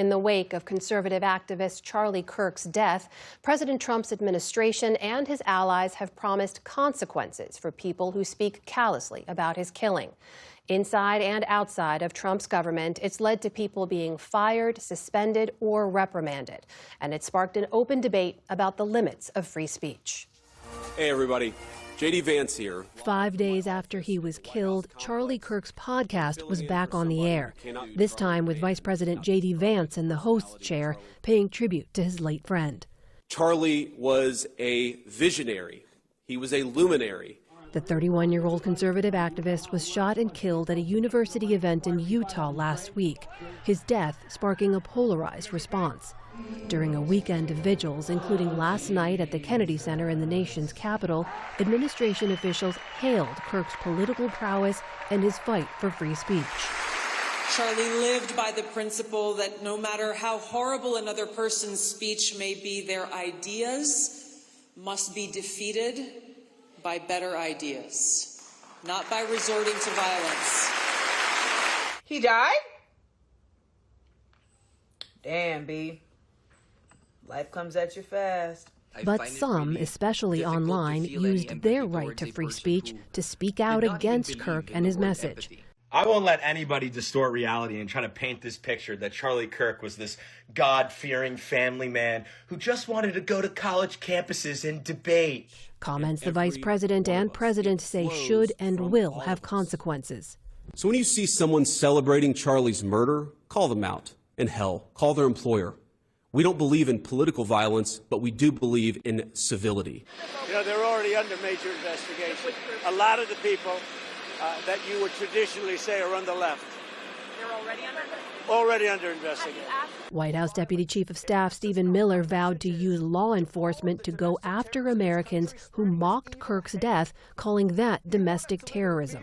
In the wake of conservative activist Charlie Kirk's death, President Trump's administration and his allies have promised consequences for people who speak callously about his killing. Inside and outside of Trump's government, it's led to people being fired, suspended, or reprimanded. And it sparked an open debate about the limits of free speech. Hey, everybody. J.D. Vance here. 5 days after he was killed, Charlie Kirk's podcast was back on the air, this time with Vice President J.D. Vance in the host's chair, paying tribute to his late friend. Charlie was a visionary. He was a luminary. The 31-year-old conservative activist was shot and killed at a university event in Utah last week, his death sparking a polarized response. During a weekend of vigils, including last night at the Kennedy Center in the nation's capital, administration officials hailed Kirk's political prowess and his fight for free speech. Charlie lived by the principle that no matter how horrible another person's speech may be, their ideas must be defeated by better ideas, not by resorting to violence. He died? Damn, B. Life comes at you fast. But some, especially online, used their right to free speech to speak out against Kirk and his message. I won't let anybody distort reality and try to paint this picture that Charlie Kirk was this God-fearing family man who just wanted to go to college campuses and debate. Comments the vice president and president say should and will have consequences. So when you see someone celebrating Charlie's murder, call them out. And hell, call their employer. We don't believe in political violence, but we do believe in civility. You know, they're already under major investigation. A lot of the people that you would traditionally say are on the left. They're already under investigation. White House Deputy Chief of Staff Stephen Miller vowed to use law enforcement to go after Americans who mocked Kirk's death, calling that domestic terrorism.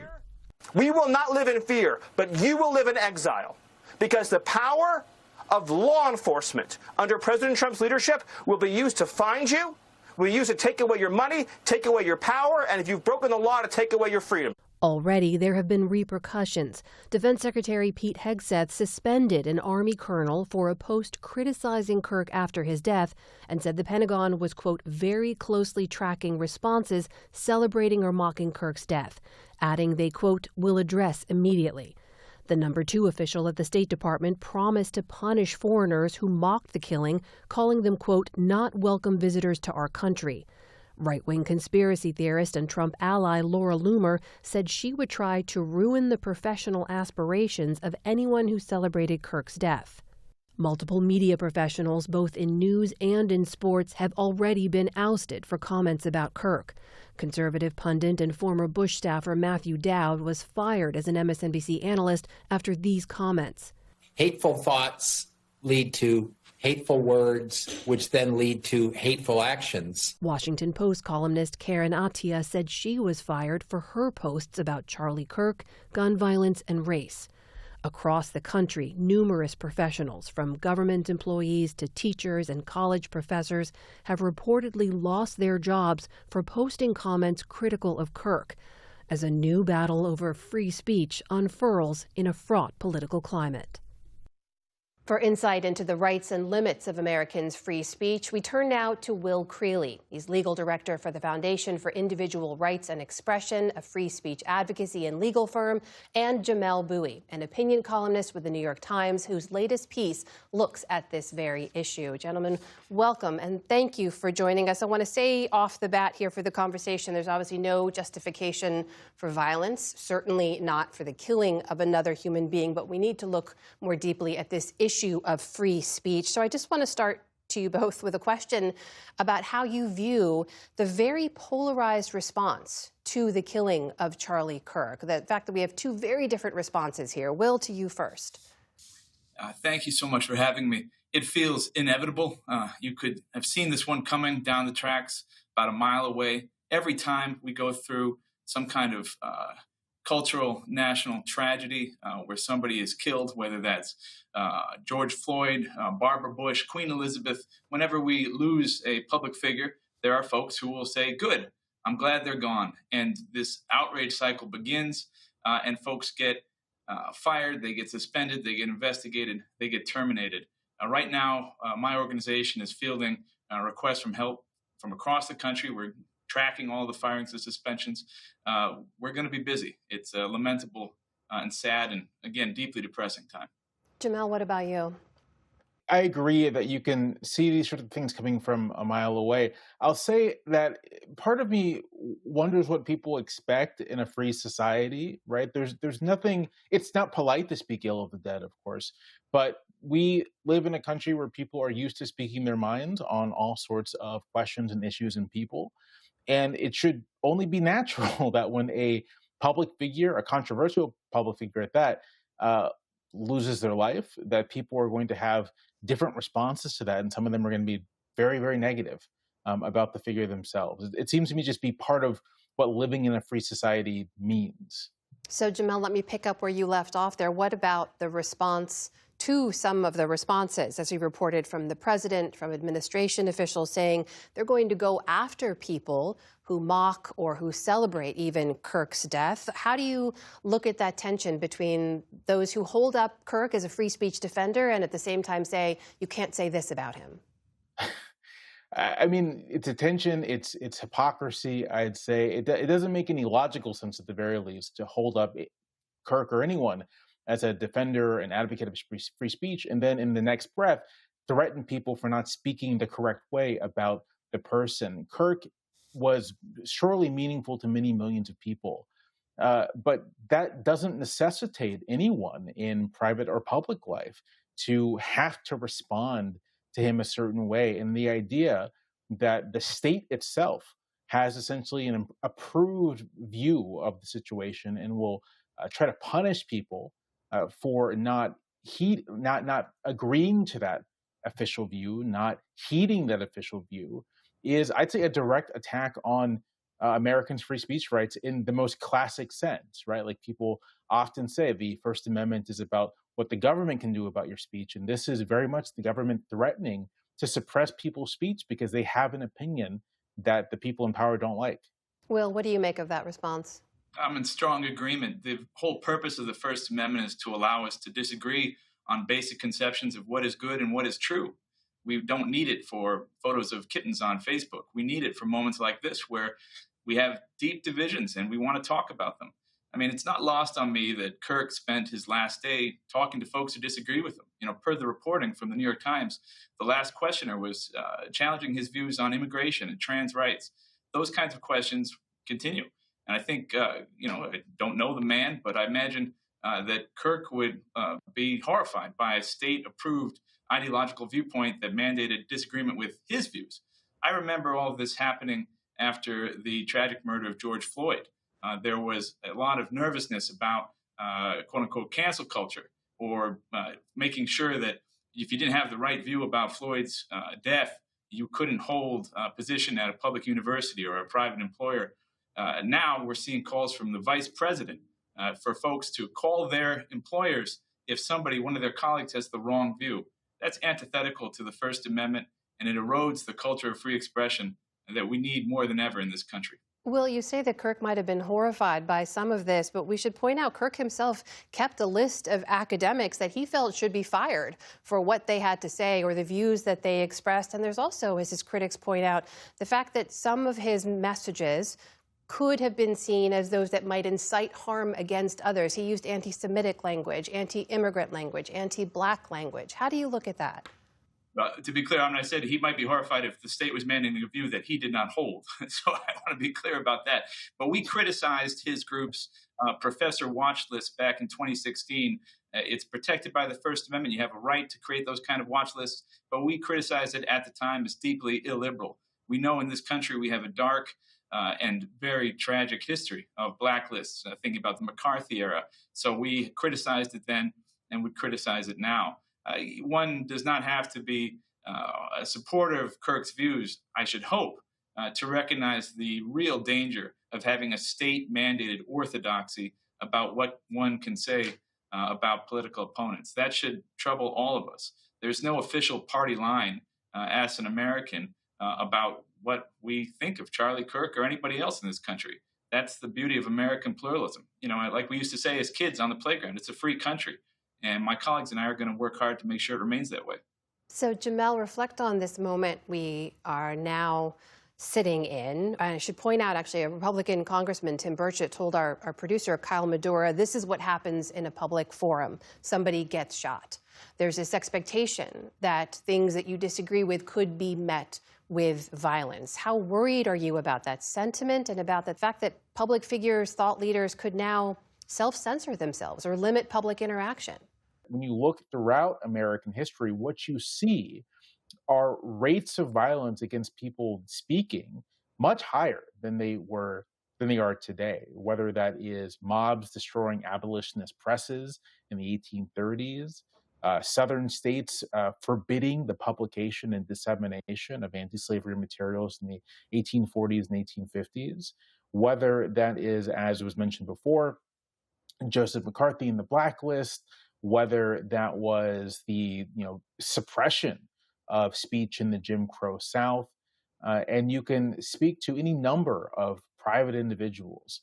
We will not live in fear, but you will live in exile, because the power of law enforcement under President Trump's leadership will be used to find you, will be used to take away your money, take away your power, and if you've broken the law, to take away your freedom. Already, there have been repercussions. Defense Secretary Pete Hegseth suspended an Army colonel for a post criticizing Kirk after his death and said the Pentagon was, quote, very closely tracking responses celebrating or mocking Kirk's death, adding they, quote, will address immediately. The number 2 official at the State Department promised to punish foreigners who mocked the killing, calling them, quote, not welcome visitors to our country. Right-wing conspiracy theorist and Trump ally Laura Loomer said she would try to ruin the professional aspirations of anyone who celebrated Kirk's death. Multiple media professionals, both in news and in sports, have already been ousted for comments about Kirk. Conservative pundit and former Bush staffer Matthew Dowd was fired as an MSNBC analyst after these comments. Hateful thoughts lead to hateful words, which then lead to hateful actions. Washington Post columnist Karen Attiah said she was fired for her posts about Charlie Kirk, gun violence, and race. Across the country, numerous professionals, from government employees to teachers and college professors, have reportedly lost their jobs for posting comments critical of Kirk, as a new battle over free speech unfurls in a fraught political climate. For insight into the rights and limits of Americans' free speech, we turn now to Will Creeley. He's legal director for the Foundation for Individual Rights and Expression, a free speech advocacy and legal firm, and Jamelle Bouie, an opinion columnist with the New York Times, whose latest piece looks at this very issue. Gentlemen, welcome, and thank you for joining us. I want to say off the bat here for the conversation, there's obviously no justification for violence, certainly not for the killing of another human being, but we need to look more deeply at this issue of free speech. So I just want to start to you both with a question about how you view the very polarized response to the killing of Charlie Kirk. The fact that we have 2 very different responses here. Will, to you first. Thank you so much for having me. It feels inevitable. You could have seen this one coming down the tracks about a mile away. Every time we go through some kind of cultural national tragedy where somebody is killed, whether that's George Floyd, Barbara Bush, Queen Elizabeth. Whenever we lose a public figure, there are folks who will say, good, I'm glad they're gone. And this outrage cycle begins, and folks get fired, they get suspended, they get investigated, they get terminated. Right now, my organization is fielding requests from help from across the country. We're tracking all the firings and suspensions. We're going to be busy. It's a lamentable and sad and, again, deeply depressing time. Jamel, what about you? I agree that you can see these sort of things coming from a mile away. I'll say that part of me wonders what people expect in a free society, right? There's nothing, it's not polite to speak ill of the dead, of course, but we live in a country where people are used to speaking their minds on all sorts of questions and issues and people. And it should only be natural that when a public figure, a controversial public figure at that, loses their life, that people are going to have different responses to that. And some of them are going to be very, very negative about the figure themselves. It seems to me just be part of what living in a free society means. So, Jamel, let me pick up where you left off there. What about the response to some of the responses, as we reported from the president, from administration officials saying they're going to go after people who mock or who celebrate even Kirk's death? How do you look at that tension between those who hold up Kirk as a free speech defender and at the same time say, you can't say this about him? I mean, it's a tension, it's hypocrisy, I'd say. It doesn't make any logical sense, at the very least, to hold up Kirk or anyone as a defender and advocate of free speech, and then in the next breath, threaten people for not speaking the correct way about the person. Kirk was surely meaningful to many millions of people, but that doesn't necessitate anyone in private or public life to have to respond to him a certain way. And the idea that the state itself has essentially an approved view of the situation and will try to punish people for not agreeing to that official view, not heeding that official view, is, I'd say, a direct attack on Americans' free speech rights in the most classic sense, right? Like people often say the First Amendment is about what the government can do about your speech. And this is very much the government threatening to suppress people's speech because they have an opinion that the people in power don't like. Will, what do you make of that response? I'm in strong agreement. The whole purpose of the First Amendment is to allow us to disagree on basic conceptions of what is good and what is true. We don't need it for photos of kittens on Facebook. We need it for moments like this where we have deep divisions and we want to talk about them. I mean, it's not lost on me that Kirk spent his last day talking to folks who disagree with him. You know, per the reporting from the New York Times, the last questioner was challenging his views on immigration and trans rights. Those kinds of questions continue. And I think, I don't know the man, but I imagine that Kirk would be horrified by a state-approved ideological viewpoint that mandated disagreement with his views. I remember all of this happening after the tragic murder of George Floyd. There was a lot of nervousness about quote-unquote cancel culture, or making sure that if you didn't have the right view about Floyd's death, you couldn't hold a position at a public university or a private employer. Now we're seeing calls from the vice president for folks to call their employers if one of their colleagues has the wrong view. That's antithetical to the First Amendment, and it erodes the culture of free expression that we need more than ever in this country. Will, you say that Kirk might have been horrified by some of this, but we should point out Kirk himself kept a list of academics that he felt should be fired for what they had to say or the views that they expressed. And there's also, as his critics point out, the fact that some of his messages could have been seen as those that might incite harm against others. He used anti-Semitic language, anti-immigrant language, anti-Black language. How do you look at that? To be clear, I said he might be horrified if the state was mandating a view that he did not hold. So I want to be clear about that. But we criticized his group's professor watch list back in 2016. It's protected by the First Amendment. You have a right to create those kind of watch lists. But we criticized it at the time as deeply illiberal. We know in this country we have a dark and very tragic history of blacklists, thinking about the McCarthy era. So we criticized it then, and we criticize it now. One does not have to be a supporter of Kirk's views, I should hope, to recognize the real danger of having a state-mandated orthodoxy about what one can say about political opponents. That should trouble all of us. There's no official party line as an American about what we think of Charlie Kirk or anybody else in this country. That's the beauty of American pluralism. You know, like we used to say as kids on the playground, it's a free country. And my colleagues and I are going to work hard to make sure it remains that way. So, Jamel, reflect on this moment we are now sitting in. I should point out, actually, a Republican Congressman, Tim Burchett, told our producer, Kyle Medora, this is what happens in a public forum. Somebody gets shot. There's this expectation that things that you disagree with could be met with violence. How worried are you about that sentiment and about the fact that public figures, thought leaders could now self-censor themselves or limit public interaction? When you look throughout American history, what you see are rates of violence against people speaking much higher than they are today, whether that is mobs destroying abolitionist presses in the 1830s, Southern states forbidding the publication and dissemination of anti-slavery materials in the 1840s and 1850s, whether that is, as was mentioned before, Joseph McCarthy in the Blacklist, whether that was the suppression of speech in the Jim Crow South, and you can speak to any number of private individuals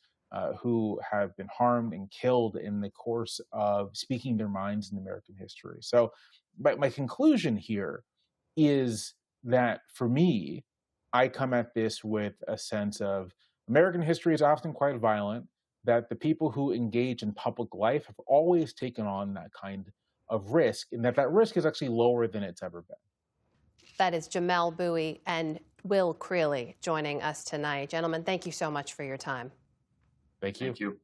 who have been harmed and killed in the course of speaking their minds in American history. So my conclusion here is that for me, I come at this with a sense of American history is often quite violent, that the people who engage in public life have always taken on that kind of risk, and that risk is actually lower than it's ever been. That is Jamel Bouie and Will Creeley joining us tonight. Gentlemen, thank you so much for your time. Thank you. Thank you.